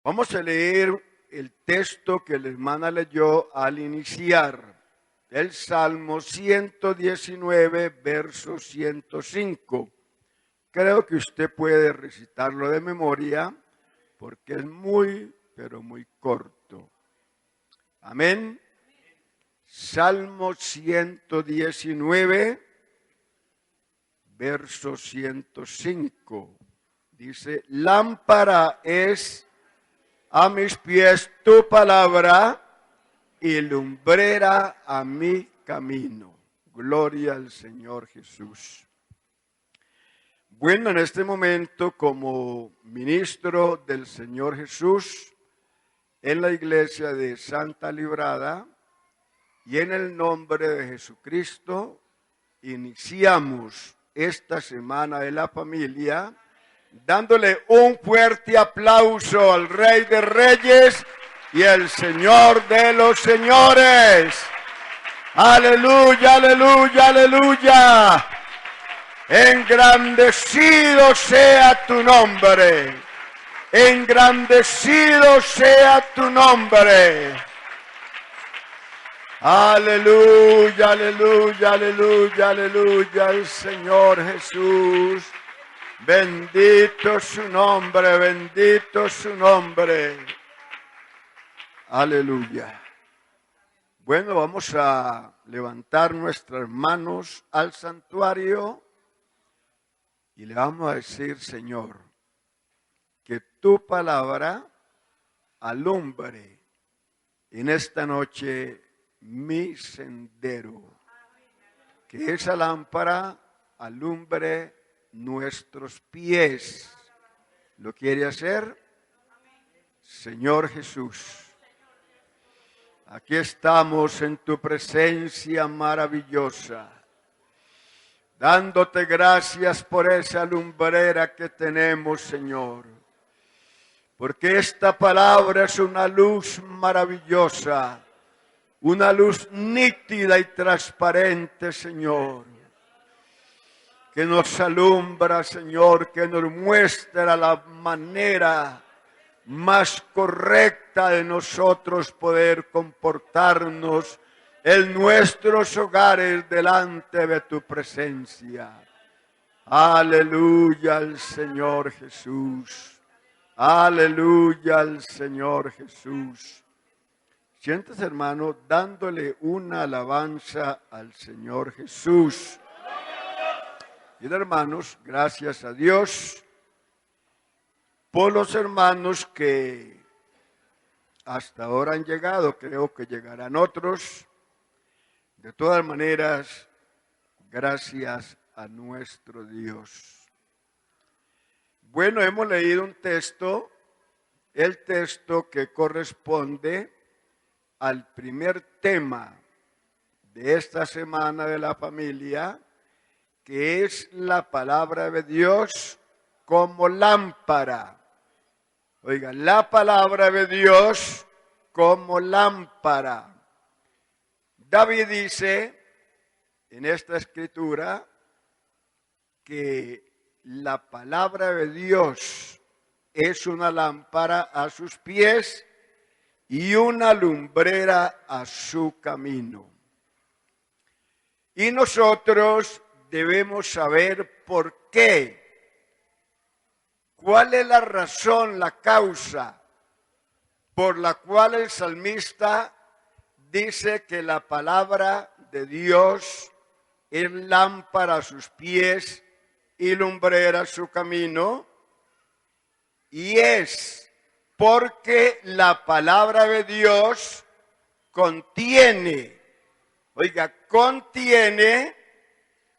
Vamos a leer el texto que la hermana leyó al iniciar, el Salmo 119, verso 105. Creo que usted puede recitarlo de memoria porque es muy, pero muy corto. Amén. Salmo 119, verso 105. Dice, lámpara es a mis pies tu palabra y lumbrera a mi camino. Gloria al Señor Jesús. Bueno, en este momento, como ministro del Señor Jesús en la iglesia de Santa Librada y en el nombre de Jesucristo, iniciamos esta semana de la familia dándole un fuerte aplauso al Rey de Reyes y el Señor de los Señores. Aleluya, aleluya, aleluya. Engrandecido sea tu nombre. Engrandecido sea tu nombre. Aleluya, aleluya, aleluya, aleluya al Señor Jesús. Bendito su nombre, bendito su nombre. Aleluya. Bueno, vamos a levantar nuestras manos al santuario y le vamos a decir, Señor, que tu palabra alumbre en esta noche mi sendero. Que esa lámpara alumbre nuestros pies. ¿Lo quiere hacer? Señor Jesús, aquí estamos en tu presencia maravillosa, dándote gracias por esa lumbrera que tenemos, Señor, porque esta palabra es una luz maravillosa, una luz nítida y transparente, Señor, que nos alumbra, Señor, que nos muestra la manera más correcta de nosotros poder comportarnos en nuestros hogares delante de tu presencia. Aleluya al Señor Jesús. Aleluya al Señor Jesús. Siéntese, hermano, dándole una alabanza al Señor Jesús. Bien, hermanos, gracias a Dios por los hermanos que hasta ahora han llegado. Creo que llegarán otros. De todas maneras, gracias a nuestro Dios. Bueno, hemos leído un texto, el texto que corresponde al primer tema de esta semana de la familia, que es la palabra de Dios como lámpara. Oiga, la palabra de Dios como lámpara. David dice en esta escritura que la palabra de Dios es una lámpara a sus pies y una lumbrera a su camino. Y nosotros debemos saber por qué. ¿Cuál es la razón, la causa por la cual el salmista dice que la palabra de Dios es lámpara a sus pies y lumbrera a su camino? Y es porque la palabra de Dios contiene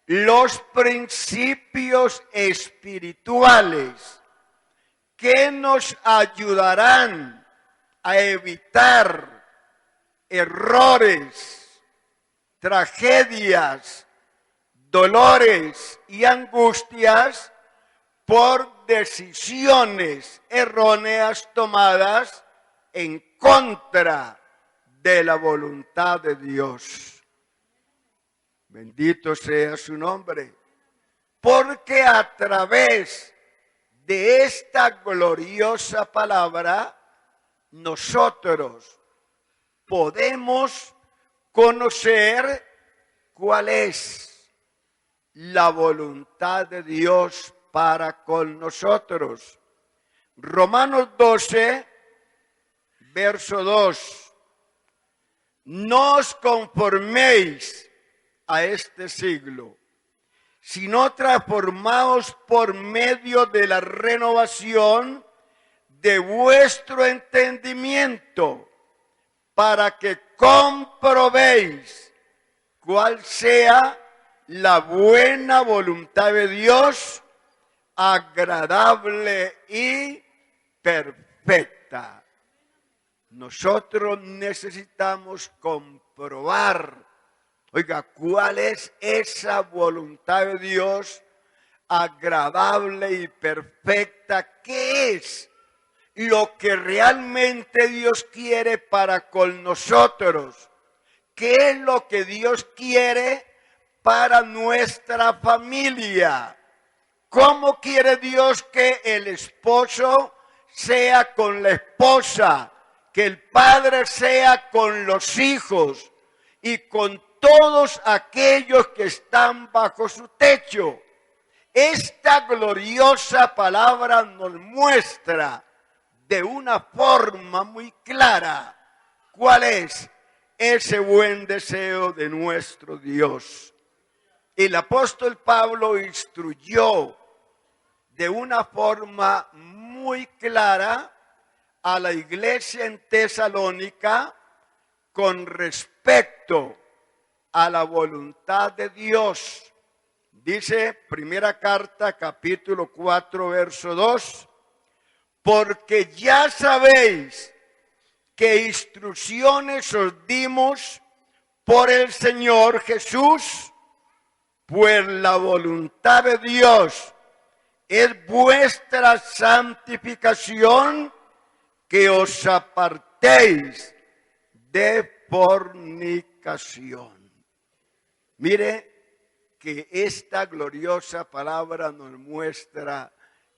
los principios espirituales que nos ayudarán a evitar errores, tragedias, dolores y angustias por decisiones erróneas tomadas en contra de la voluntad de Dios. Bendito sea su nombre, porque a través de esta gloriosa palabra nosotros podemos conocer cuál es la voluntad de Dios para con nosotros. Romanos 12, verso 2. No os conforméis a este siglo, sino transformaos por medio de la renovación de vuestro entendimiento, para que comprobéis cuál sea la buena voluntad de Dios, agradable y perfecta. Nosotros necesitamos comprobar, oiga, cuál es esa voluntad de Dios agradable y perfecta. ¿Qué es lo que realmente Dios quiere para con nosotros? ¿Qué es lo que Dios quiere para nuestra familia? ¿Cómo quiere Dios que el esposo sea con la esposa, que el padre sea con los hijos y con todos aquellos que están bajo su techo? Esta gloriosa palabra nos muestra de una forma muy clara cuál es ese buen deseo de nuestro Dios. El apóstol Pablo instruyó de una forma muy clara a la iglesia en Tesalónica con respecto a la voluntad de Dios. Dice, primera carta, capítulo 4, verso 2, porque ya sabéis que instrucciones os dimos por el Señor Jesús, pues la voluntad de Dios es vuestra santificación, que os apartéis de fornicación. Mire que esta gloriosa palabra nos muestra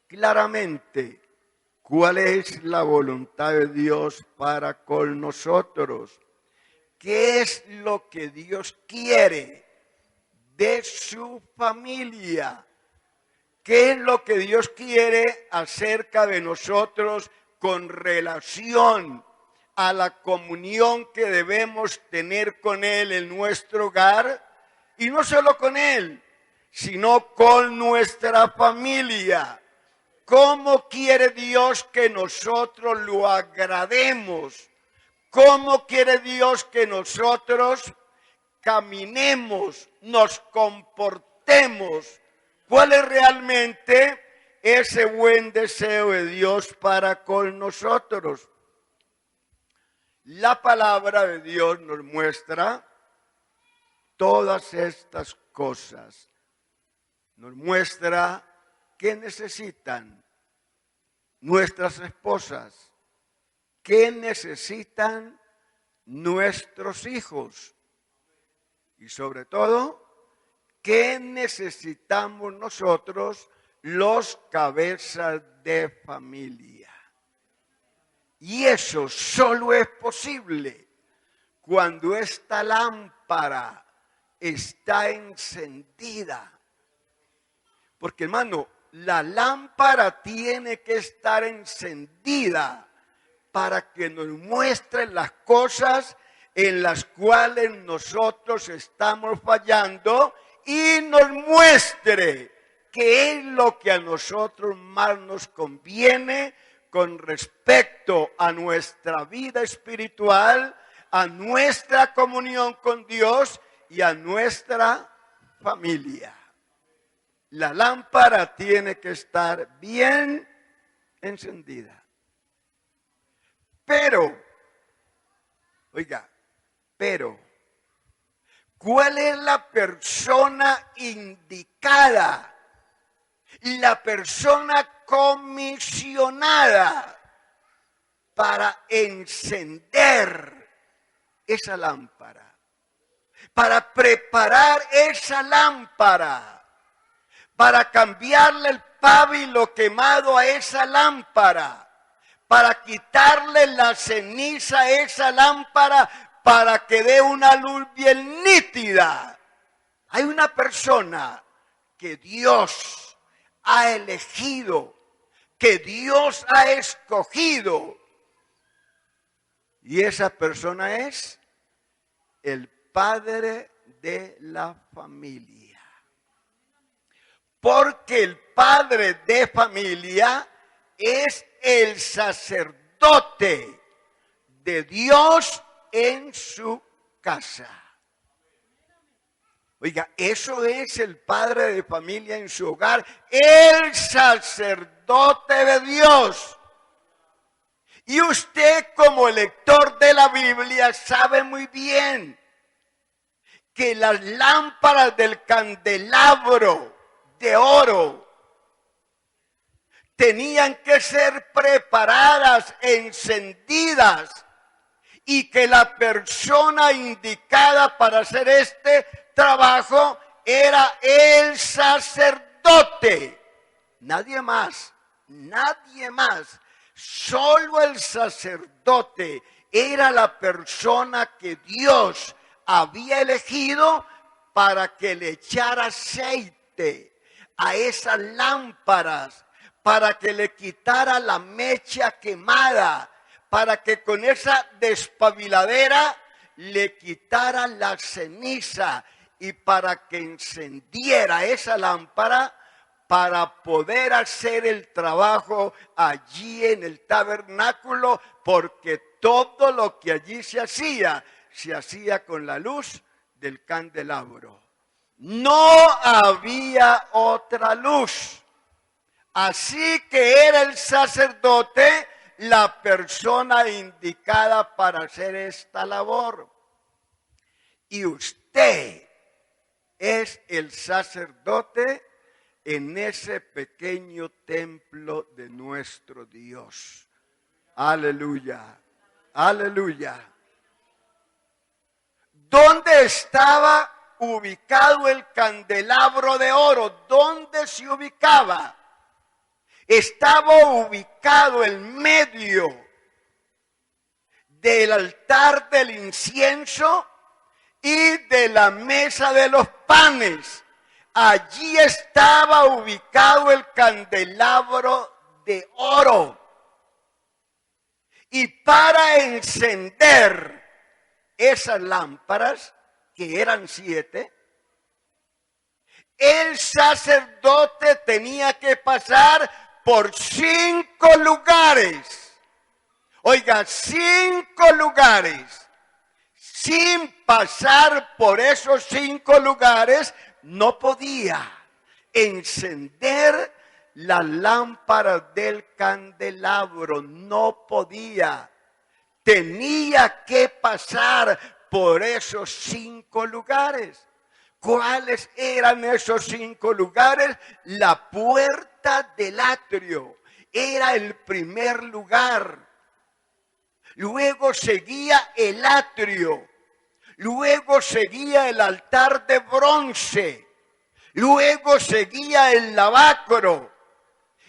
claramente cuál es la voluntad de Dios para con nosotros. ¿Qué es lo que Dios quiere de su familia? ¿Qué es lo que Dios quiere acerca de nosotros con relación a la comunión que debemos tener con Él en nuestro hogar? Y no solo con Él, sino con nuestra familia. ¿Cómo quiere Dios que nosotros lo agrademos? ¿Cómo quiere Dios que nosotros caminemos, nos comportemos? ¿Cuál es realmente ese buen deseo de Dios para con nosotros? La palabra de Dios nos muestra todas estas cosas. Nos muestra qué necesitan nuestras esposas, qué necesitan nuestros hijos y sobre todo, qué necesitamos nosotros los cabezas de familia. Y eso solo es posible cuando esta lámpara está encendida. Porque, hermano, la lámpara tiene que estar encendida para que nos muestre las cosas en las cuales nosotros estamos fallando y nos muestre qué es lo que a nosotros más nos conviene con respecto a nuestra vida espiritual, a nuestra comunión con Dios y a nuestra familia. La lámpara tiene que estar bien encendida. Pero, ¿cuál es la persona indicada? La persona comisionada para encender esa lámpara, para preparar esa lámpara, para cambiarle el pábilo quemado a esa lámpara, para quitarle la ceniza a esa lámpara para que dé una luz bien nítida. Hay una persona que Dios ha elegido, que Dios ha escogido, y esa persona es el padre de la familia. Porque el padre de familia es el sacerdote de Dios en su casa. Oiga, eso es el padre de familia en su hogar, el sacerdote de Dios. Y usted, como lector de la Biblia, sabe muy bien que las lámparas del candelabro de oro tenían que ser preparadas, encendidas, y que la persona indicada para hacer este trabajo era el sacerdote. Nadie más, nadie más. Solo el sacerdote era la persona que Dios había elegido para que le echara aceite a esas lámparas, para que le quitara la mecha quemada, para que con esa despabiladera le quitara la ceniza y para que encendiera esa lámpara para poder hacer el trabajo allí en el tabernáculo, porque todo lo que allí se hacía con la luz del candelabro. No había otra luz. Así que era el sacerdote la persona indicada para hacer esta labor. Y usted es el sacerdote en ese pequeño templo de nuestro Dios. Aleluya, aleluya. ¿Dónde estaba ubicado el candelabro de oro? ¿Dónde se ubicaba? Estaba ubicado en medio del altar del incienso y de la mesa de los panes. Allí estaba ubicado el candelabro de oro. Y para encender esas lámparas, que eran 7, el sacerdote tenía que pasar por 5 lugares. Oiga, 5 lugares. Sin pasar por esos 5 lugares, no podía encender la lámpara del candelabro. No podía. Tenía que pasar por esos 5 lugares. ¿Cuáles eran esos 5 lugares? La puerta del atrio era el primer lugar. Luego seguía el atrio. Luego seguía el altar de bronce. Luego seguía el lavacro.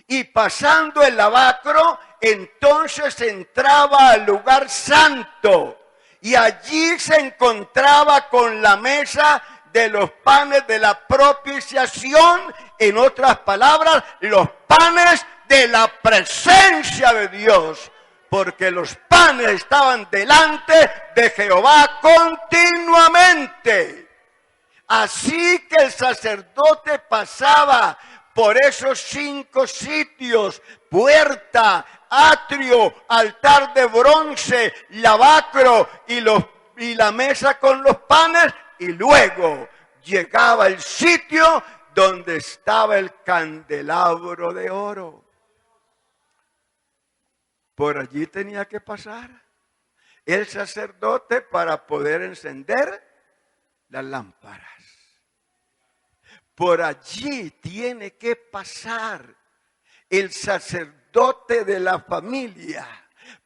Y pasando el lavacro, entonces entraba al lugar santo. Y allí se encontraba con la mesa de los panes de la propiciación. En otras palabras, los panes de la presencia de Dios. Porque los panes estaban delante de Jehová continuamente. Así que el sacerdote pasaba por esos 5 sitios: puerta, atrio, altar de bronce, lavacro y la mesa con los panes, y luego llegaba al sitio donde estaba el candelabro de oro. Por allí tenía que pasar el sacerdote para poder encender las lámparas. Por allí tiene que pasar el sacerdote de la familia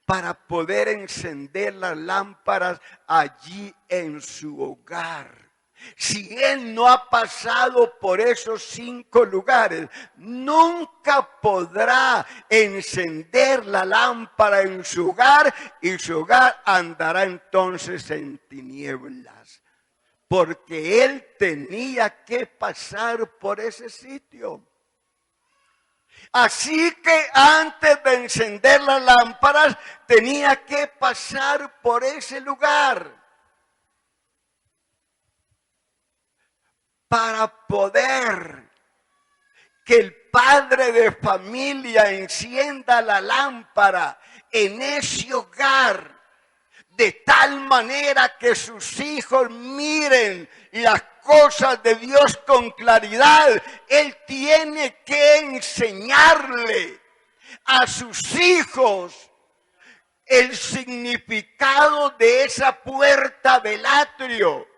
para poder encender las lámparas allí en su hogar. Si él no ha pasado por esos 5 lugares, nunca podrá encender la lámpara en su hogar y su hogar andará entonces en tinieblas. Porque él tenía que pasar por ese sitio. Así que antes de encender las lámparas, tenía que pasar por ese lugar. Para poder que el padre de familia encienda la lámpara en ese hogar, de tal manera que sus hijos miren las cosas de Dios con claridad, él tiene que enseñarle a sus hijos el significado de esa puerta del atrio.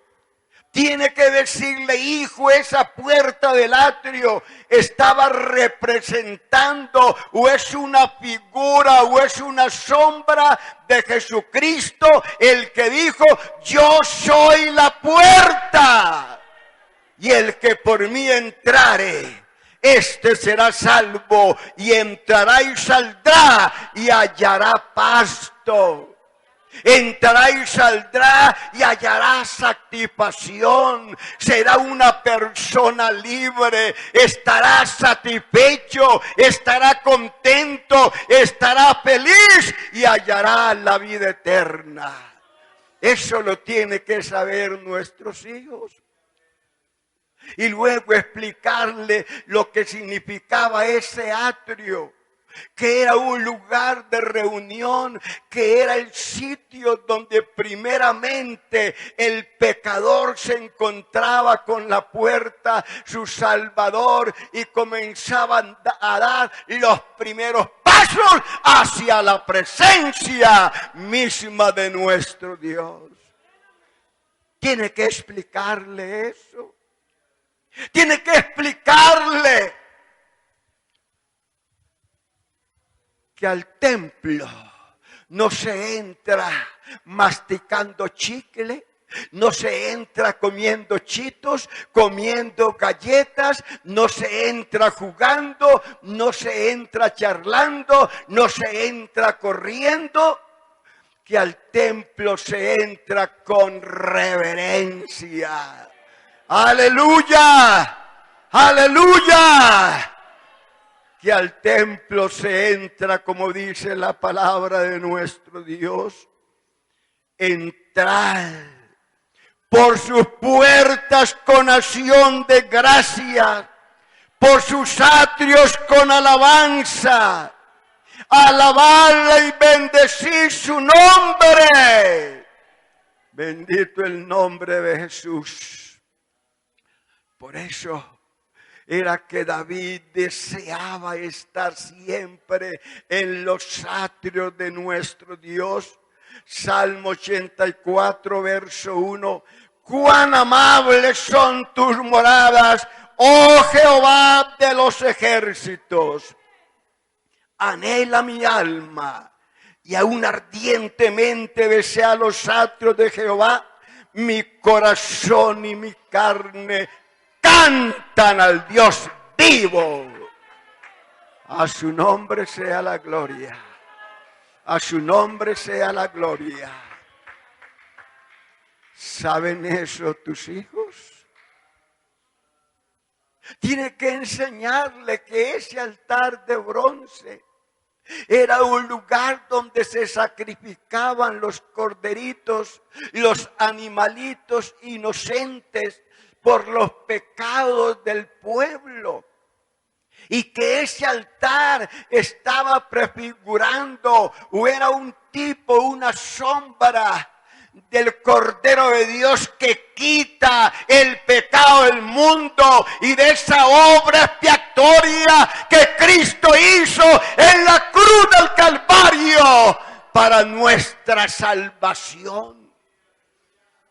Tiene que decirle, hijo, esa puerta del atrio estaba representando o es una figura o es una sombra de Jesucristo, el que dijo, yo soy la puerta y el que por mí entrare, este será salvo y entrará y saldrá y hallará pasto. Entrará y saldrá y hallará satisfacción. Será una persona libre. Estará satisfecho. Estará contento. Estará feliz y hallará la vida eterna. Eso lo tiene que saber nuestros hijos. Y luego explicarle lo que significaba ese atrio, que era un lugar de reunión, que era el sitio donde primeramente el pecador se encontraba con la puerta, su Salvador, y comenzaba a dar los primeros pasos hacia la presencia misma de nuestro Dios. Tiene que explicarle eso. Tiene que explicarle que al templo no se entra masticando chicle, no se entra comiendo chitos, comiendo galletas, no se entra jugando, no se entra charlando, no se entra corriendo, que al templo se entra con reverencia. ¡Aleluya! ¡Aleluya! Que al templo se entra, como dice la palabra de nuestro Dios, entrad por sus puertas con acción de gracia, por sus atrios con alabanza, alabarle y bendecir su nombre. Bendito el nombre de Jesús. Por eso era que David deseaba estar siempre en los atrios de nuestro Dios. Salmo 84, verso 1. Cuán amables son tus moradas, oh Jehová de los ejércitos. Anhela mi alma y aún ardientemente desea los atrios de Jehová. Mi corazón y mi carne cantan al Dios vivo. A su nombre sea la gloria. A su nombre sea la gloria. ¿Saben eso tus hijos? Tiene que enseñarle que ese altar de bronce era un lugar donde se sacrificaban los corderitos, los animalitos inocentes por los pecados del pueblo. Y que ese altar estaba prefigurando o era un tipo, una sombra del Cordero de Dios que quita el pecado del mundo y de esa obra expiatoria que Cristo hizo en la cruz del Calvario para nuestra salvación.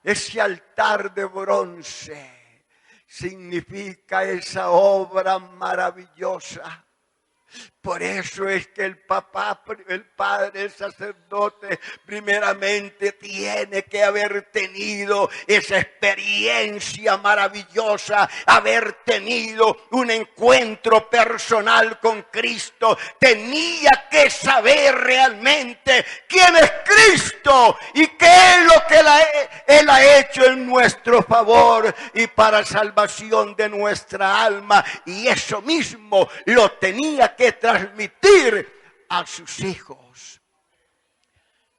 Ese altar de bronce significa esa obra maravillosa Por eso es que el padre, el sacerdote, primeramente tiene que haber tenido esa experiencia maravillosa, haber tenido un encuentro personal con Cristo. Tenía que saber realmente quién es Cristo y qué es lo que Él ha hecho en nuestro favor y para salvación de nuestra alma. Y eso mismo lo tenía que transmitir a sus hijos.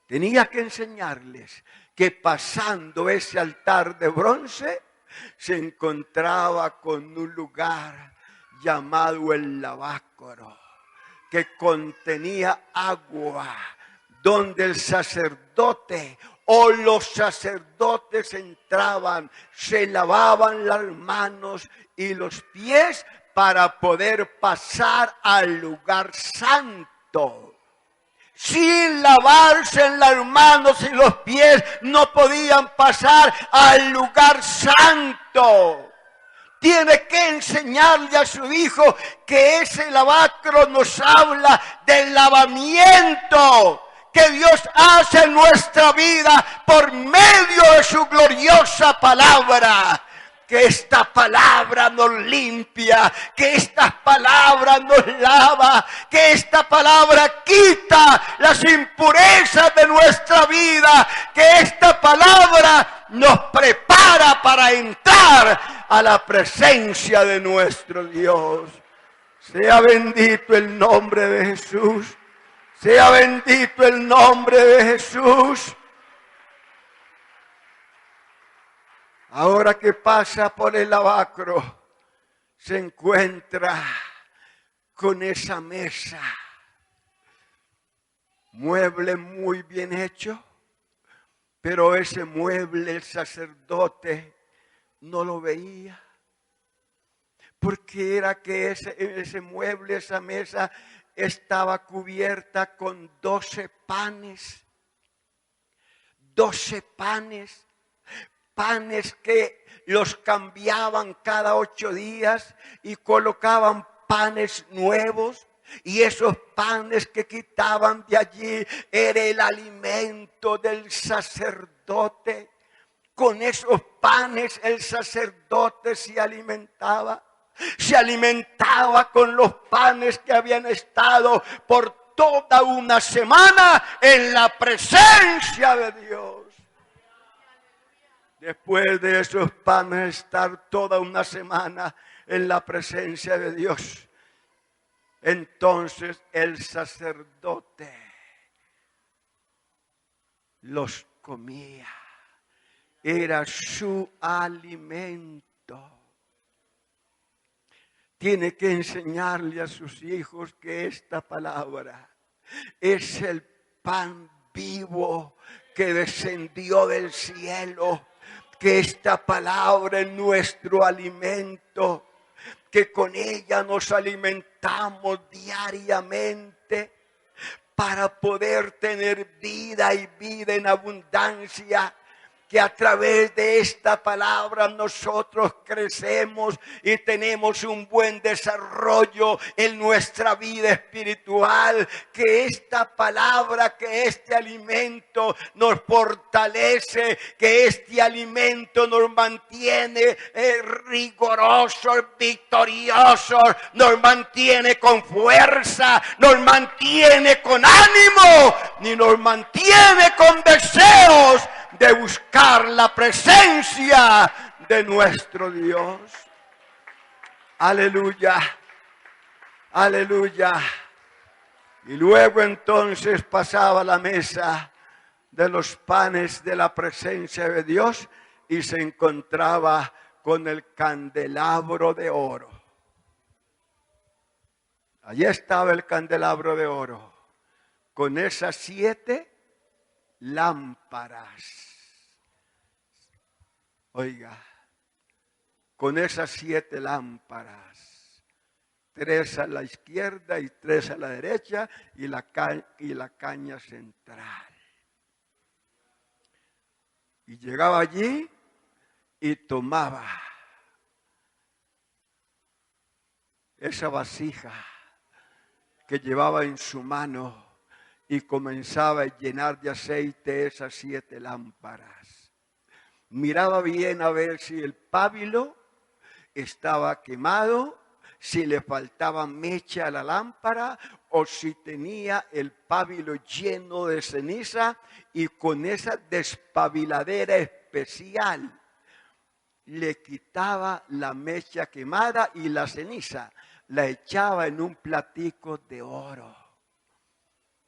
Tenía que enseñarles que pasando ese altar de bronce se encontraba con un lugar llamado el lavacro, que contenía agua, donde el sacerdote o los sacerdotes entraban, se lavaban las manos y los pies para poder pasar al lugar santo. Sin lavarse en las manos y los pies no podían pasar al lugar santo. Tiene que enseñarle a su hijo que ese lavacro nos habla del lavamiento que Dios hace en nuestra vida por medio de su gloriosa palabra. Que esta palabra nos limpia, que esta palabra nos lava, que esta palabra quita las impurezas de nuestra vida, que esta palabra nos prepara para entrar a la presencia de nuestro Dios. Sea bendito el nombre de Jesús. Sea bendito el nombre de Jesús. Ahora que pasa por el lavacro, se encuentra con esa mesa. Mueble muy bien hecho, pero ese mueble el sacerdote no lo veía. Porque era que ese mueble, esa mesa, estaba cubierta con 12 panes. 12 panes. Panes que los cambiaban cada 8 días y colocaban panes nuevos. Y esos panes que quitaban de allí era el alimento del sacerdote. Con esos panes el sacerdote se alimentaba. Se alimentaba con los panes que habían estado por toda una semana en la presencia de Dios. Después de esos panes estar toda una semana en la presencia de Dios, entonces el sacerdote los comía. Era su alimento. Tiene que enseñarle a sus hijos que esta palabra es el pan vivo que descendió del cielo. Que esta palabra es nuestro alimento, que con ella nos alimentamos diariamente para poder tener vida y vida en abundancia. Que a través de esta palabra nosotros crecemos y tenemos un buen desarrollo en nuestra vida espiritual. Que esta palabra, que este alimento nos fortalece, que este alimento nos mantiene rigorosos, victoriosos, nos mantiene con fuerza, nos mantiene con ánimo, ni nos mantiene con deseos de buscar la presencia de nuestro Dios. Aleluya, aleluya. Y luego entonces pasaba la mesa de los panes de la presencia de Dios y se encontraba con el candelabro de oro. Allí estaba el candelabro de oro con esas 7 lámparas. Oiga, con esas 7 lámparas, 3 a la izquierda y 3 a la derecha y la caña central. Y llegaba allí y tomaba esa vasija que llevaba en su mano y comenzaba a llenar de aceite esas 7 lámparas. Miraba bien a ver si el pábilo estaba quemado, si le faltaba mecha a la lámpara o si tenía el pábilo lleno de ceniza, y con esa despabiladera especial le quitaba la mecha quemada y la ceniza, la echaba en un platico de oro.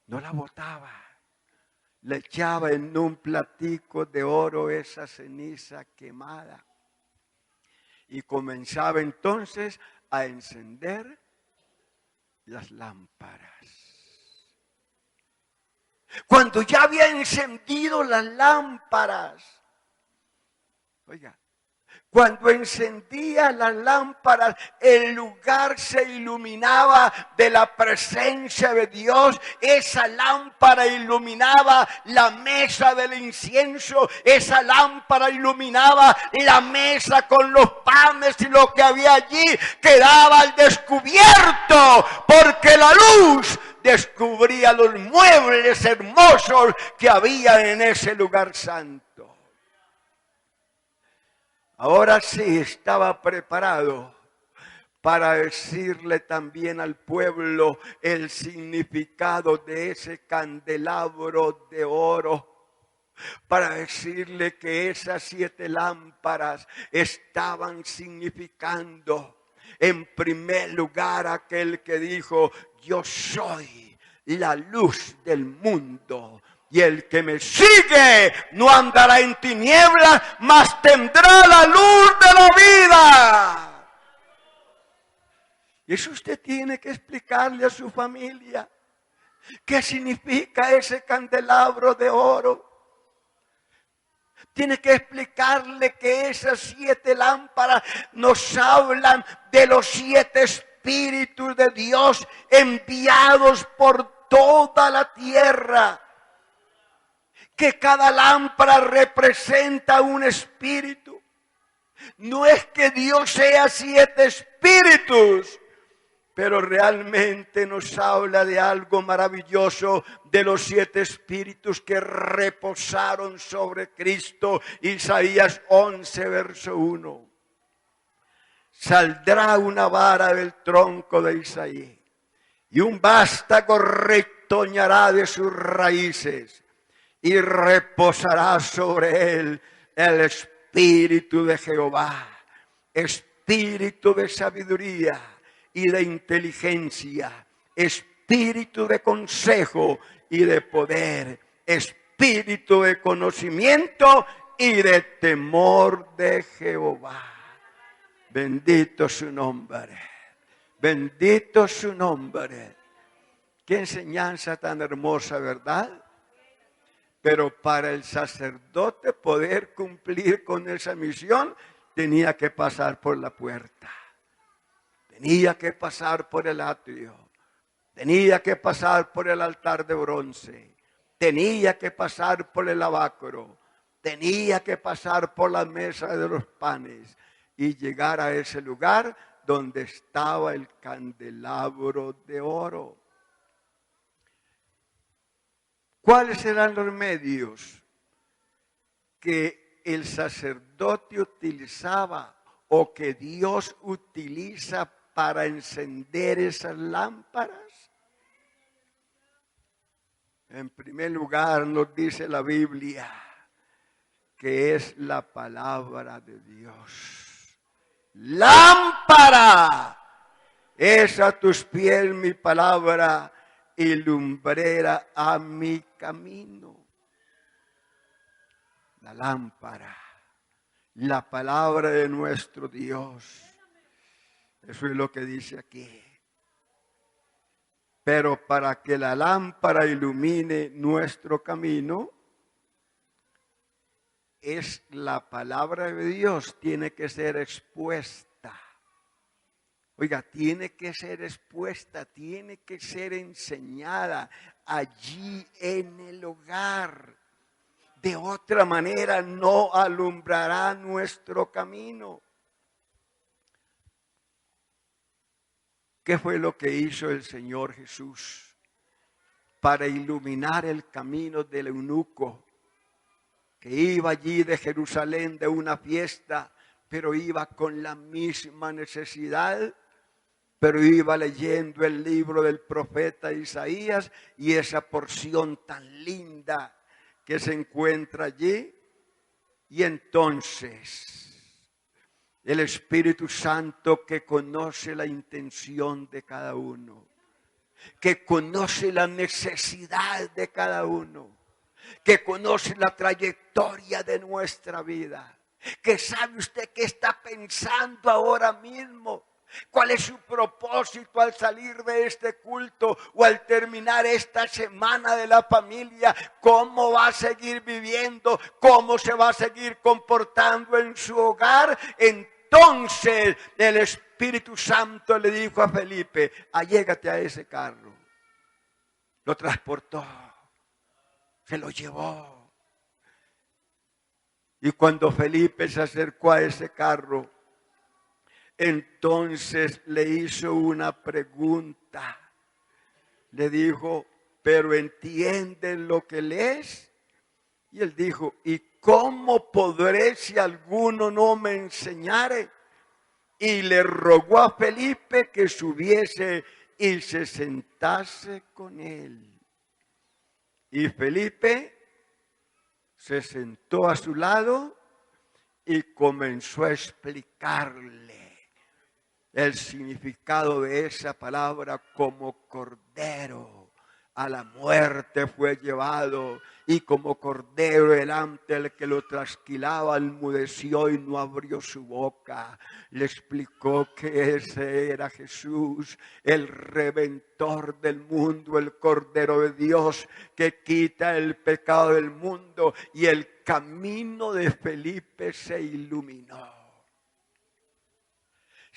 No la botaba, le echaba en un platico de oro esa ceniza quemada. Y comenzaba entonces a encender las lámparas. Cuando ya había encendido las lámparas, oiga, cuando encendía las lámparas, el lugar se iluminaba de la presencia de Dios. Esa lámpara iluminaba la mesa del incienso. Esa lámpara iluminaba la mesa con los panes, y lo que había allí quedaba al descubierto, porque la luz descubría los muebles hermosos que había en ese lugar santo. Ahora sí estaba preparado para decirle también al pueblo el significado de ese candelabro de oro, para decirle que esas 7 lámparas estaban significando, en primer lugar, aquel que dijo: yo soy la luz del mundo. Y el que me sigue no andará en tinieblas, mas tendrá la luz de la vida. Y eso usted tiene que explicarle a su familia. ¿Qué significa ese candelabro de oro? Tiene que explicarle que esas 7 lámparas nos hablan de los 7 espíritus de Dios enviados por toda la tierra. Que cada lámpara representa un espíritu. No es que Dios sea 7 espíritus, pero realmente nos habla de algo maravilloso, de los 7 espíritus que reposaron sobre Cristo. Isaías 11, verso 1. Saldrá una vara del tronco de Isaí, y un vástago retoñará de sus raíces, y reposará sobre él el espíritu de Jehová, espíritu de sabiduría y de inteligencia, espíritu de consejo y de poder, espíritu de conocimiento y de temor de Jehová. Bendito su nombre, bendito su nombre. Qué enseñanza tan hermosa, ¿verdad? Pero para el sacerdote poder cumplir con esa misión, tenía que pasar por la puerta. Tenía que pasar por el atrio. Tenía que pasar por el altar de bronce. Tenía que pasar por el lavacro. Tenía que pasar por la mesa de los panes y llegar a ese lugar donde estaba el candelabro de oro. ¿Cuáles eran los medios que el sacerdote utilizaba o que Dios utiliza para encender esas lámparas? En primer lugar, nos dice la Biblia que es la palabra de Dios. Lámpara es a tus pies mi palabra y lumbrera a mi camino. La lámpara, la palabra de nuestro Dios. Eso es lo que dice aquí. Pero para que la lámpara ilumine nuestro camino, es la palabra de Dios, tiene que ser expuesta. Oiga, tiene que ser expuesta, tiene que ser enseñada allí en el hogar. De otra manera no alumbrará nuestro camino. ¿Qué fue lo que hizo el Señor Jesús para iluminar el camino del eunuco que iba allí de Jerusalén de una fiesta, pero iba con la misma necesidad? Pero iba leyendo el libro del profeta Isaías y esa porción tan linda que se encuentra allí. Y entonces el Espíritu Santo, que conoce la intención de cada uno, que conoce la necesidad de cada uno, que conoce la trayectoria de nuestra vida, que sabe usted qué está pensando ahora mismo, cuál es su propósito al salir de este culto o al terminar esta semana de la familia, cómo va a seguir viviendo, cómo se va a seguir comportando en su hogar. Entonces el Espíritu Santo le dijo a Felipe: allégate a ese carro. Lo transportó, se lo llevó. Y cuando Felipe se acercó a ese carro, entonces le hizo una pregunta. Le dijo: ¿pero entiendes lo que lees? Y él dijo: ¿y cómo podré si alguno no me enseñare? Y le rogó a Felipe que subiese y se sentase con él. Y Felipe se sentó a su lado y comenzó a explicarle el significado de esa palabra: como cordero a la muerte fue llevado, y como cordero delante del que lo trasquilaba enmudeció y no abrió su boca. Le explicó que ese era Jesús, el Redentor del mundo, el Cordero de Dios que quita el pecado del mundo. Y el camino de Felipe se iluminó.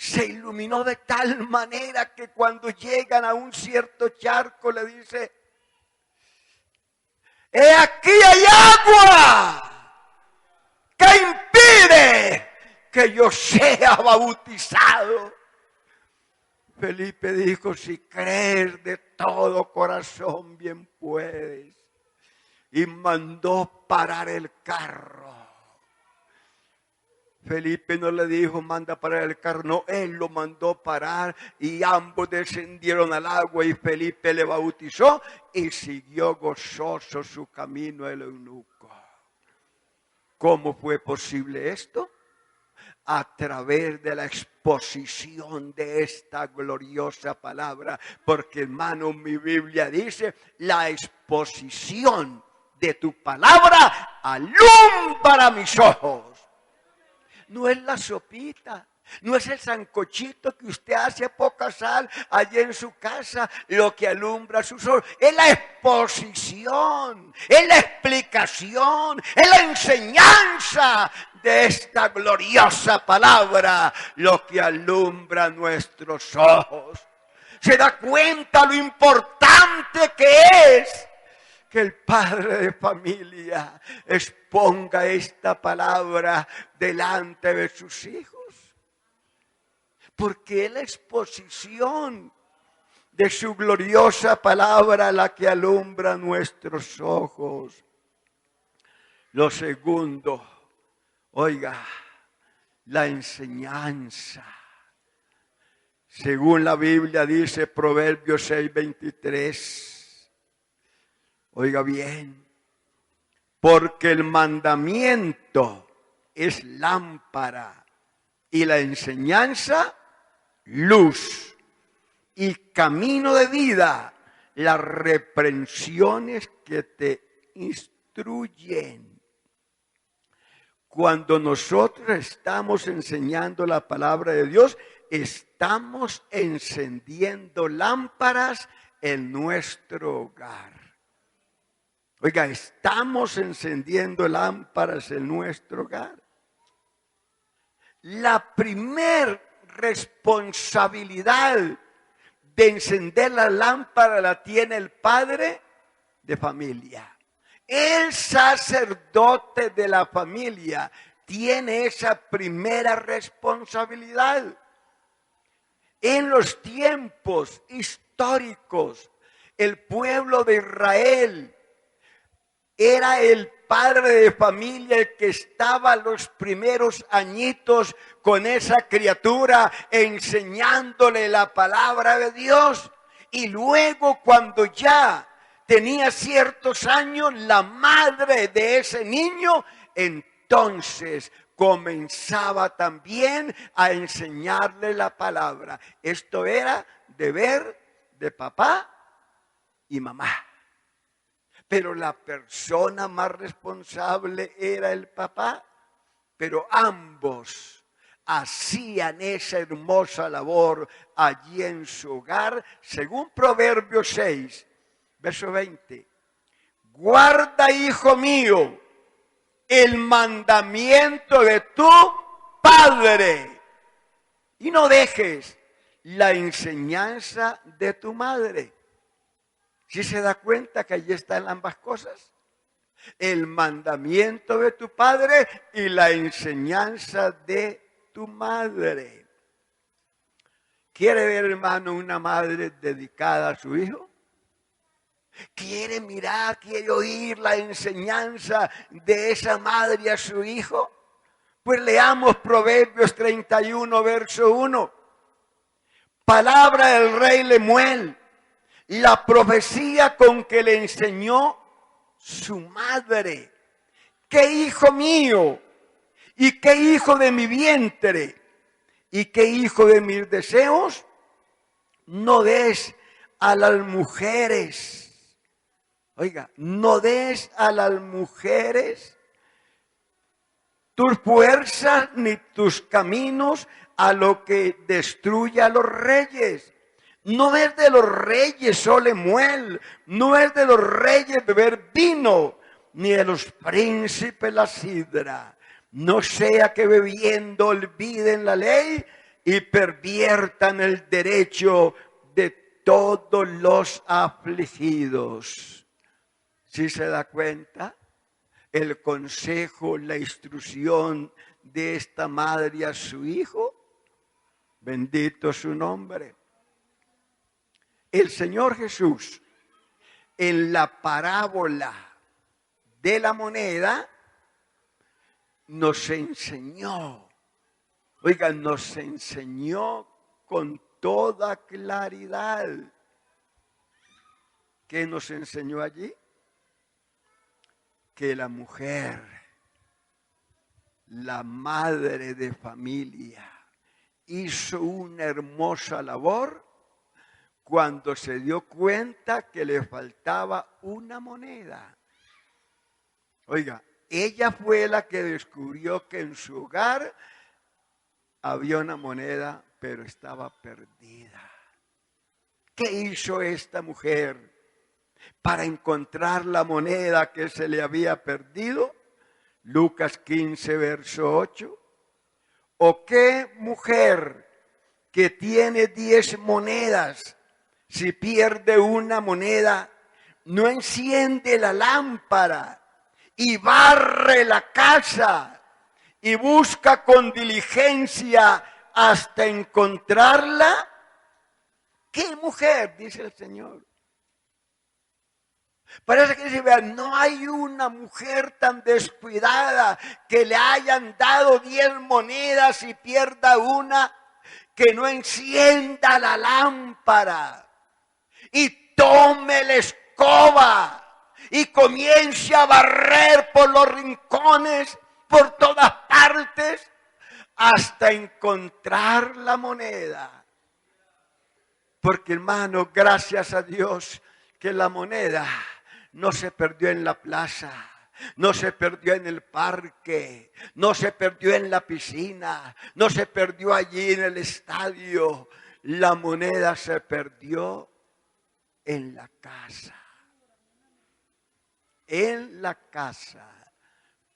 Se iluminó de tal manera que cuando llegan a un cierto charco le dice: ¡he aquí hay agua que impide que yo sea bautizado! Felipe dijo: si crees de todo corazón, bien puedes. Y mandó parar el carro. Felipe no le dijo: manda parar el carro. No, él lo mandó parar y ambos descendieron al agua y Felipe le bautizó y siguió gozoso su camino el eunuco. ¿Cómo fue posible esto? A través de la exposición de esta gloriosa palabra. Porque, hermano, mi Biblia dice: la exposición de tu palabra alumbra mis ojos. No es la sopita, no es el sancochito que usted hace a poca sal allí en su casa lo que alumbra sus ojos. Es la exposición, es la explicación, es la enseñanza de esta gloriosa palabra lo que alumbra nuestros ojos. ¿Se da cuenta lo importante que es que el padre de familia exponga esta palabra delante de sus hijos? Porque es la exposición de su gloriosa palabra la que alumbra nuestros ojos. Lo segundo, oiga, la enseñanza. Según la Biblia dice, Proverbios 6:23. Oiga bien, porque el mandamiento es lámpara y la enseñanza luz y camino de vida, las reprensiones que te instruyen. Cuando nosotros estamos enseñando la palabra de Dios, estamos encendiendo lámparas en nuestro hogar. Oiga, estamos encendiendo lámparas en nuestro hogar. La primer responsabilidad de encender la lámpara la tiene el padre de familia. El sacerdote de la familia tiene esa primera responsabilidad. En los tiempos históricos, el pueblo de Israel era el padre de familia el que estaba los primeros añitos con esa criatura enseñándole la palabra de Dios. Y luego cuando ya tenía ciertos años, la madre de ese niño entonces comenzaba también a enseñarle la palabra. Esto era deber de papá y mamá. Pero la persona más responsable era el papá. Pero ambos hacían esa hermosa labor allí en su hogar, según Proverbios 6, verso 20. Guarda, hijo mío, el mandamiento de tu padre y no dejes la enseñanza de tu madre. ¿Sí se da cuenta que allí están ambas cosas? El mandamiento de tu padre y la enseñanza de tu madre. ¿Quiere ver, hermano, una madre dedicada a su hijo? ¿Quiere mirar, quiere oír la enseñanza de esa madre a su hijo? Pues leamos Proverbios 31, verso 1. Palabra del rey Lemuel, la profecía con que le enseñó su madre. ¿Qué hijo mío? ¿Y qué hijo de mi vientre? ¿Y qué hijo de mis deseos? No des a las mujeres. Oiga, no des a las mujeres tus fuerzas ni tus caminos a lo que destruye a los reyes. No es de los reyes, oh Lemuel, no es de los reyes beber vino, ni de los príncipes la sidra. No sea que bebiendo olviden la ley y perviertan el derecho de todos los afligidos. ¿Sí se da cuenta? El consejo, la instrucción de esta madre a su hijo, bendito su nombre. El Señor Jesús, en la parábola de la moneda, nos enseñó, oigan, nos enseñó con toda claridad. ¿Qué nos enseñó allí? Que la mujer, la madre de familia, hizo una hermosa labor cuando se dio cuenta que le faltaba una moneda. Oiga, ella fue la que descubrió que en su hogar había una moneda, pero estaba perdida. ¿Qué hizo esta mujer para encontrar la moneda que se le había perdido? Lucas 15, verso 8. ¿O qué mujer que tiene 10 monedas, si pierde una moneda, no enciende la lámpara y barre la casa y busca con diligencia hasta encontrarla? ¿Qué mujer? Dice el Señor. Parece que se vea, no hay una mujer tan descuidada que le hayan dado 10 monedas y pierda una, que no encienda la lámpara y tome la escoba y comience a barrer por los rincones, por todas partes, hasta encontrar la moneda. Porque, hermano, gracias a Dios que la moneda no se perdió en la plaza, no se perdió en el parque, no se perdió en la piscina, no se perdió allí en el estadio. La moneda se perdió en la casa. En la casa.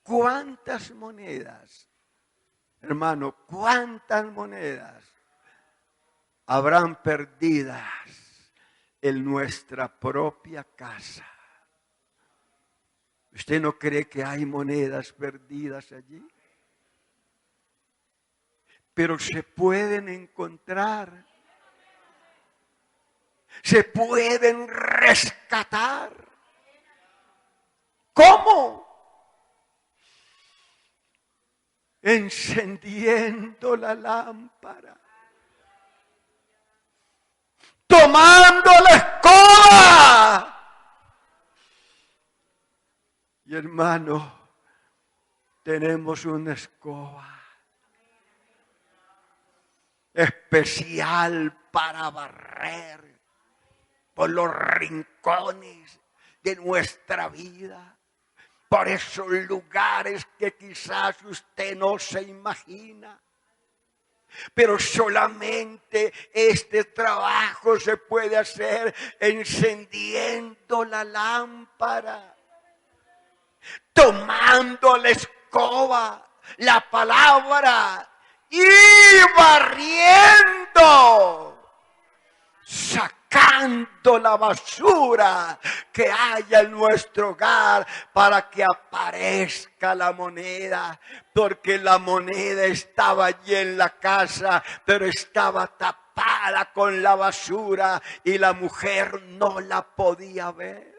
¿Cuántas monedas? Hermano, ¿cuántas monedas habrán perdidas en nuestra propia casa? ¿Usted no cree que hay monedas perdidas allí? Pero se pueden encontrar. se pueden rescatar. ¿Cómo? Encendiendo la lámpara, tomando la escoba. Y hermano, tenemos una escoba especial para barrer por los rincones de nuestra vida, por esos lugares que quizás usted no se imagina. Pero solamente este trabajo se puede hacer encendiendo la lámpara, tomando la escoba, la palabra, y barriendo, sacando la basura que haya en nuestro hogar para que aparezca la moneda. Porque la moneda estaba allí en la casa, pero estaba tapada con la basura y la mujer no la podía ver.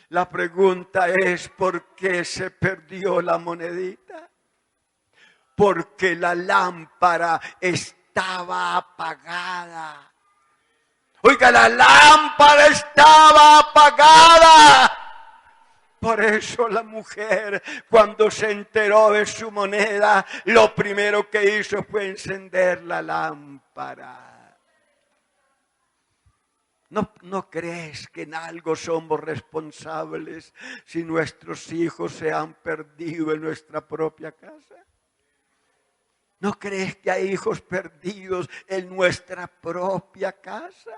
La pregunta es, ¿por qué se perdió la monedita? Porque la lámpara estaba apagada. Oiga, la lámpara estaba apagada. Por eso la mujer, cuando se enteró de su moneda, lo primero que hizo fue encender la lámpara. ¿No crees que en algo somos responsables si nuestros hijos se han perdido en nuestra propia casa? ¿No crees que hay hijos perdidos en nuestra propia casa?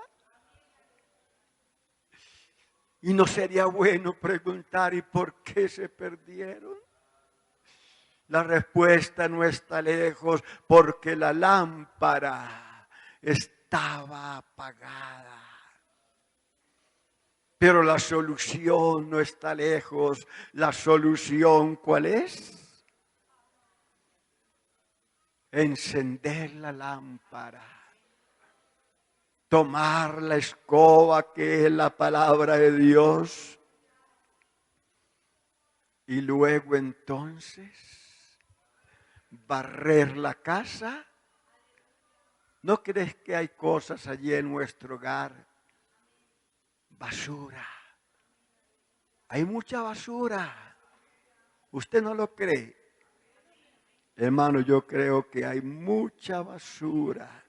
Y no sería bueno preguntar, ¿y por qué se perdieron? La respuesta no está lejos, porque la lámpara estaba apagada. Pero la solución no está lejos. ¿La solución cuál es? Encender la lámpara, tomar la escoba que es la palabra de Dios, y luego entonces barrer la casa. ¿No crees que hay cosas allí en nuestro hogar? Basura. Hay mucha basura. ¿Usted no lo cree? Hermano, yo creo que hay mucha basura.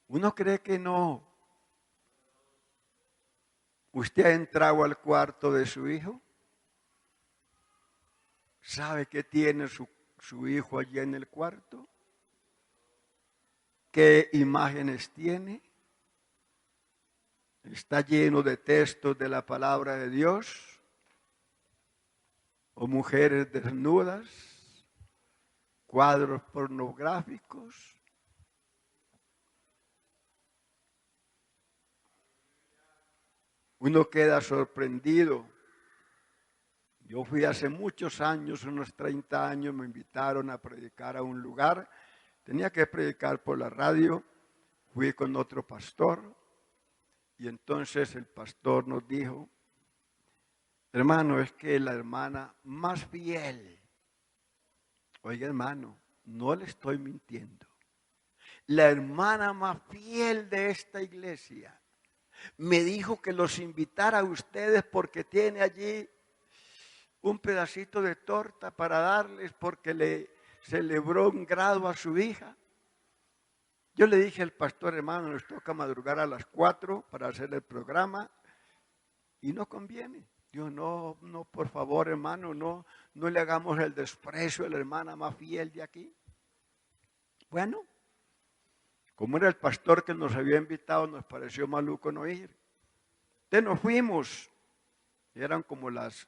Uno cree que no. ¿Usted ha entrado al cuarto de su hijo? ¿Sabe qué tiene su hijo allí en el cuarto? ¿Qué imágenes tiene? Está lleno de textos de la palabra de Dios, o mujeres desnudas, cuadros pornográficos. Uno queda sorprendido. Yo fui hace muchos años, unos 30 años, me invitaron a predicar a un lugar. Tenía que predicar por la radio. Fui con otro pastor y entonces el pastor nos dijo, hermano, es que la hermana más fiel, oiga hermano, no le estoy mintiendo, la hermana más fiel de esta iglesia me dijo que los invitara a ustedes porque tiene allí un pedacito de torta para darles porque le celebró un grado a su hija. Yo le dije al pastor, hermano, nos toca madrugar a las 4 para hacer el programa y no conviene. Dijo, no, por favor, hermano, no le hagamos el desprecio a la hermana más fiel de aquí. Bueno, como era el pastor que nos había invitado, nos pareció maluco no ir. Entonces nos fuimos, eran como las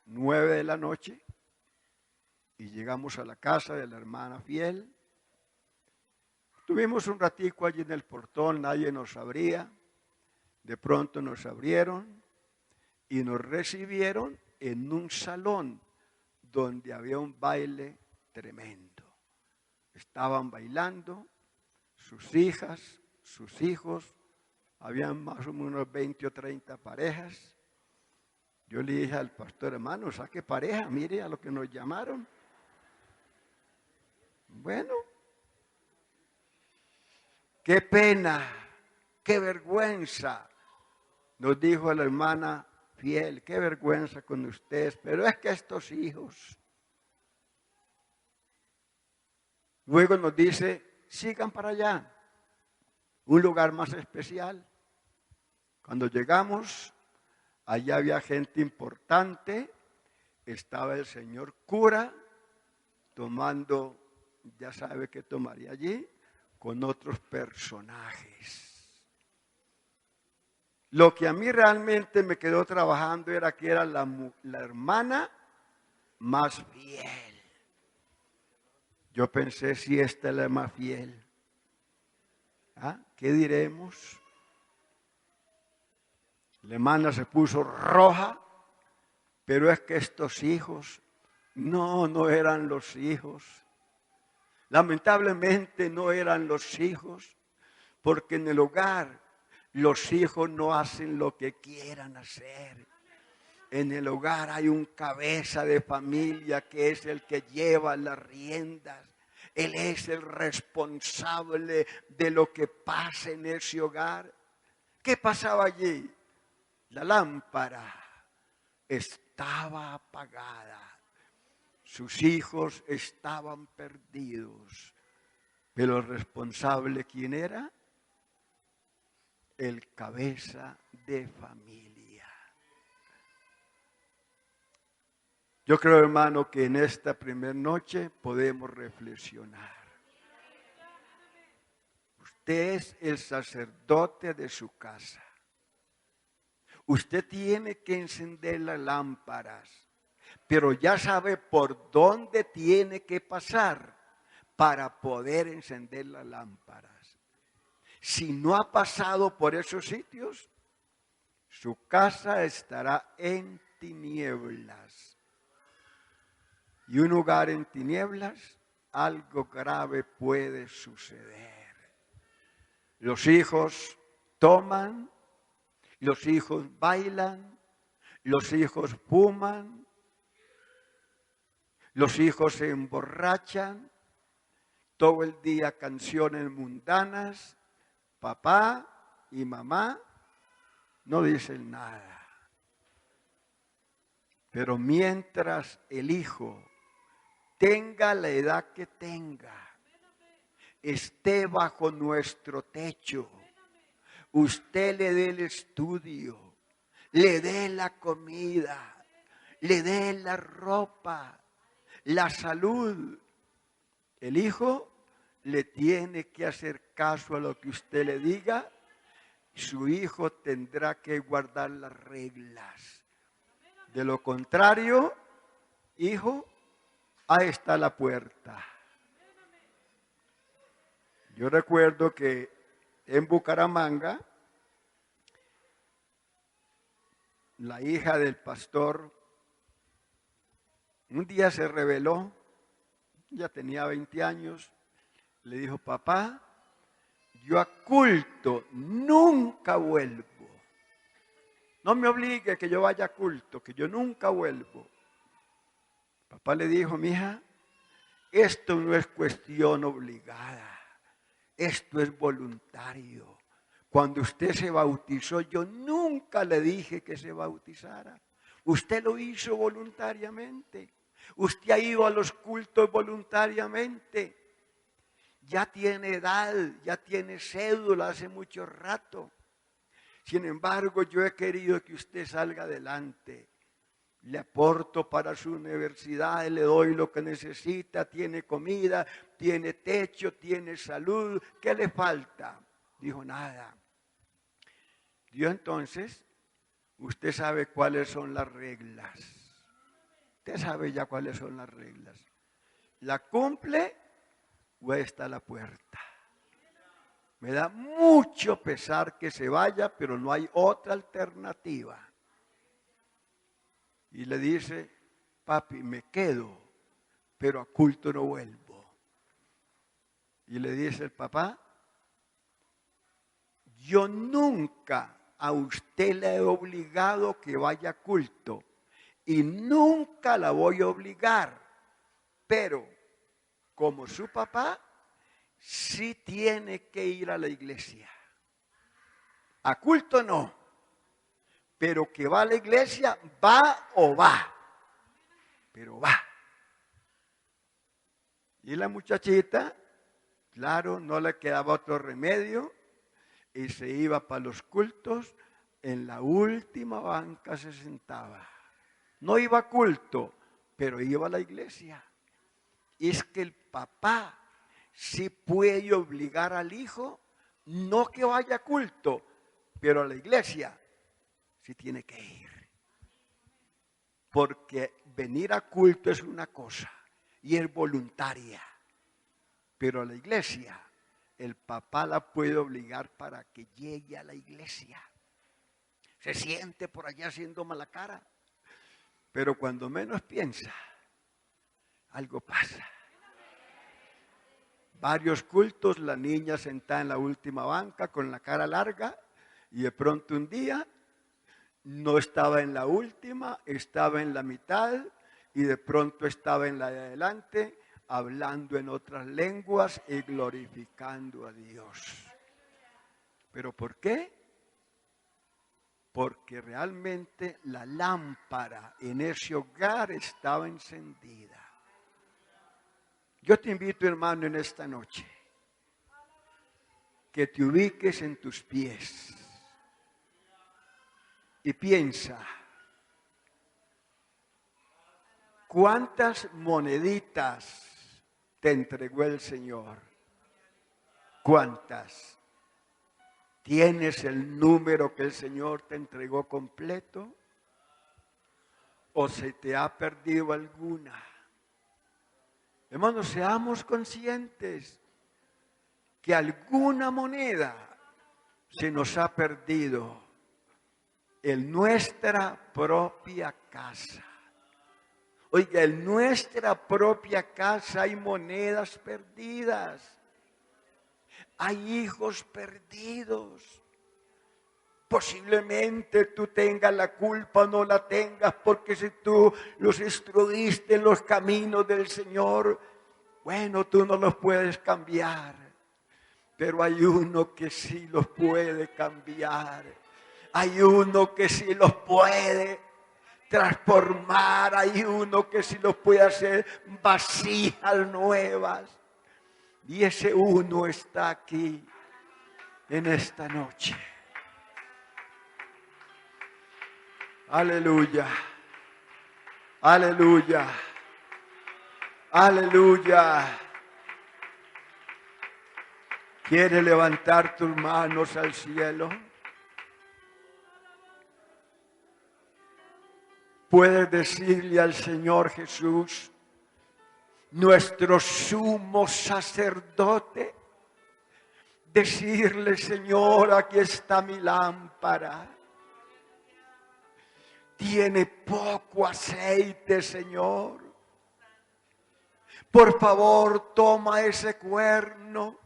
9 de la noche y llegamos a la casa de la hermana fiel. Tuvimos un ratico allí en el portón, nadie nos abría. De pronto nos abrieron y nos recibieron en un salón donde había un baile tremendo. estaban bailando, sus hijas, sus hijos, habían más o menos 20 o 30 parejas. Yo le dije al pastor, hermano, saque pareja, mire a lo que nos llamaron. Bueno, qué pena, qué vergüenza, nos dijo la hermana fiel, qué vergüenza con ustedes, pero es que estos hijos. Luego nos dice, sigan para allá, un lugar más especial. Cuando llegamos, allá había gente importante, estaba el señor cura tomando, ya sabe qué tomaría allí, con otros personajes. Lo que a mí realmente me quedó trabajando era que era la hermana más fiel. Yo pensé, si esta es la más fiel, ¿ah? ¿Qué diremos? La hermana se puso roja, pero es que estos hijos, no eran los hijos. Lamentablemente no eran los hijos, porque en el hogar los hijos no hacen lo que quieran hacer. En el hogar hay un cabeza de familia que es el que lleva las riendas. Él es el responsable de lo que pasa en ese hogar. ¿Qué pasaba allí? La lámpara estaba apagada. Sus hijos estaban perdidos. Pero el responsable, ¿quién era? El cabeza de familia. Yo creo, hermano, que en esta primera noche podemos reflexionar. Usted es el sacerdote de su casa. Usted tiene que encender las lámparas, pero ya sabe por dónde tiene que pasar para poder encender las lámparas. Si no ha pasado por esos sitios, su casa estará en tinieblas. Y un hogar en tinieblas, algo grave puede suceder. Los hijos toman, los hijos bailan, los hijos fuman, los hijos se emborrachan, todo el día canciones mundanas, papá y mamá no dicen nada. Pero mientras el hijo tenga la edad que tenga, esté bajo nuestro techo, usted le dé el estudio, le dé la comida, le dé la ropa, la salud, el hijo le tiene que hacer caso a lo que usted le diga. Su hijo tendrá que guardar las reglas. De lo contrario, hijo, ahí está la puerta. Yo recuerdo que en Bucaramanga, la hija del pastor un día se rebeló, ya tenía 20 años, le dijo, papá, yo a culto nunca vuelvo. No me obligue que yo vaya a culto, que yo nunca vuelvo. Papá le dijo, mija, esto no es cuestión obligada, esto es voluntario. Cuando usted se bautizó, yo nunca le dije que se bautizara. Usted lo hizo voluntariamente. Usted ha ido a los cultos voluntariamente. Ya tiene edad, ya tiene cédula hace mucho rato. Sin embargo, yo he querido que usted salga adelante. Le aporto para su universidad, le doy lo que necesita, tiene comida, tiene techo, tiene salud. ¿Qué le falta? Dijo, nada. Dios, entonces, usted sabe cuáles son las reglas. Usted sabe ya cuáles son las reglas. ¿La cumple o está a la puerta? Me da mucho pesar que se vaya, pero no hay otra alternativa. Y le dice, papi, me quedo, pero a culto no vuelvo. Y le dice el papá, yo nunca a usted le he obligado que vaya a culto y nunca la voy a obligar, pero como su papá, sí tiene que ir a la iglesia. A culto no, pero que va a la iglesia, va o va, pero va. Y la muchachita, claro, no le quedaba otro remedio y se iba para los cultos, en la última banca se sentaba. No iba a culto, pero iba a la iglesia. Y es que el papá sí puede obligar al hijo, no que vaya a culto, pero a la iglesia sí tiene que ir. Porque venir a culto es una cosa y es voluntaria. Pero a la iglesia, el papá la puede obligar para que llegue a la iglesia. Se siente por allá haciendo mala cara. Pero cuando menos piensa, algo pasa. Varios cultos, la niña sentada en la última banca con la cara larga y de pronto un día no estaba en la última, estaba en la mitad y de pronto estaba en la de adelante hablando en otras lenguas y glorificando a Dios. ¿Pero por qué? Porque realmente la lámpara en ese hogar estaba encendida. Yo te invito, hermano, en esta noche, que te ubiques en tus pies y piensa, ¿cuántas moneditas te entregó el Señor? ¿Cuántas? ¿Tienes el número que el Señor te entregó completo? ¿O se te ha perdido alguna? Hermanos, seamos conscientes que alguna moneda se nos ha perdido en nuestra propia casa. Oiga, en nuestra propia casa hay monedas perdidas. Hay hijos perdidos. Posiblemente tú tengas la culpa o no la tengas, porque si tú los instruiste en los caminos del Señor, bueno, tú no los puedes cambiar. Pero hay uno que sí los puede cambiar. Hay uno que sí los puede transformar. Hay uno que sí los puede hacer vasijas nuevas. Y ese uno está aquí en esta noche. Aleluya. Aleluya. Aleluya. ¿Quieres levantar tus manos al cielo? Puedes decirle al Señor Jesús, nuestro sumo sacerdote, decirle, Señor, aquí está mi lámpara. Tiene poco aceite, Señor. Por favor, toma ese cuerno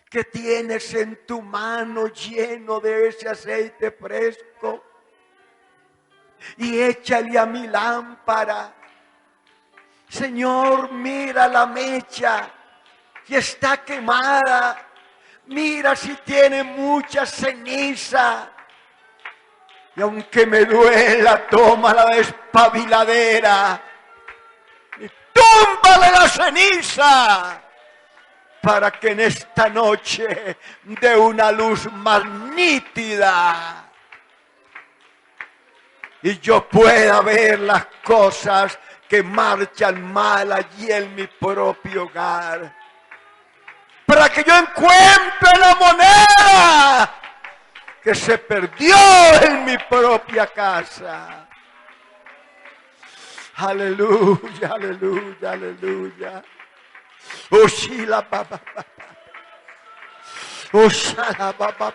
que tienes en tu mano lleno de ese aceite fresco y échale a mi lámpara. Señor, mira la mecha que está quemada. Mira si tiene mucha ceniza. Y aunque me duela, toma la despabiladera y túmbale la ceniza para que en esta noche dé una luz más nítida y yo pueda ver las cosas que marchan mal allí en mi propio hogar, para que yo encuentre la moneda que se perdió en mi propia casa. Aleluya, aleluya, aleluya. Oh, shila, papá. Oh, shala, papá.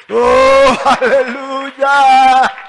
Oh, aleluya.